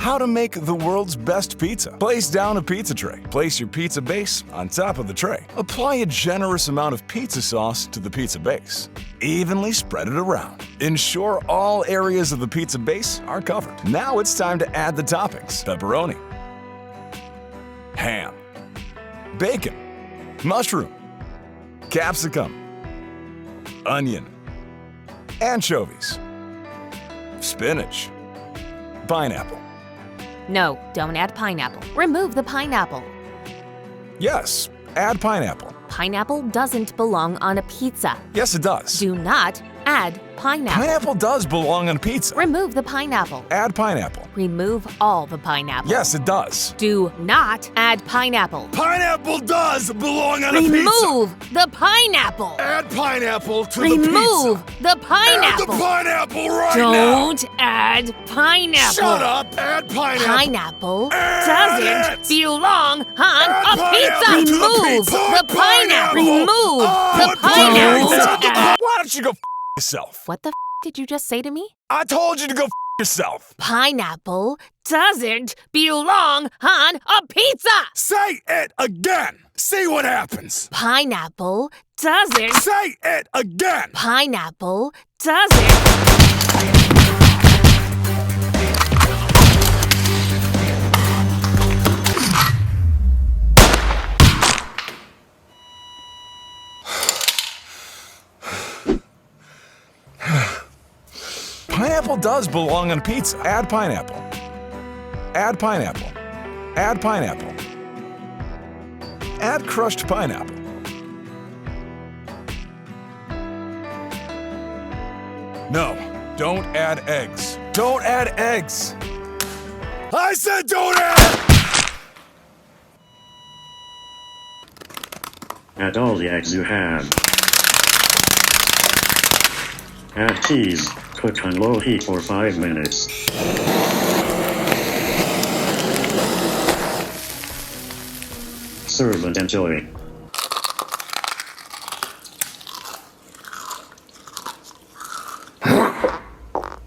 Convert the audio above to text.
How to make the world's best pizza. Place down a pizza tray. Place your pizza base on top of the tray. Apply a generous amount of pizza sauce to the pizza base. Evenly spread it around. Ensure all areas of the pizza base are covered. Now it's time to add the toppings. Pepperoni, ham, bacon, mushroom, capsicum, onion, anchovies, spinach, pineapple. No, don't add pineapple. Remove the pineapple. Yes, add pineapple. Pineapple doesn't belong on a pizza. Yes, it does. Do not add pineapple. Pineapple does belong on pizza. Remove the pineapple. Add pineapple. Remove all the pineapple. Yes, it does. Do not add pineapple. Pineapple does belong on a pizza. Remove the pineapple. Add pineapple to the pizza. Remove the pineapple. Add the pineapple right now. Don't add pineapple. Shut up. Add pineapple. Pineapple Add doesn't it. belong on Add a pizza. pineapple to the Remove pizza. the Put pineapple. pineapple. Remove the Put pineapple. Why don't you go yourself? What the did you just say to me? I told you to go yourself. Pineapple doesn't belong on a pizza. Say it again. See what happens. Pineapple doesn't. Say it again. Pineapple doesn't. Pineapple does belong on pizza. Add pineapple. Add pineapple. Add pineapple. Add crushed pineapple. No, don't add eggs. Don't add eggs. I said don't add! Add all the eggs you have. Add cheese. Cook on low heat for 5 minutes. Serve and enjoy.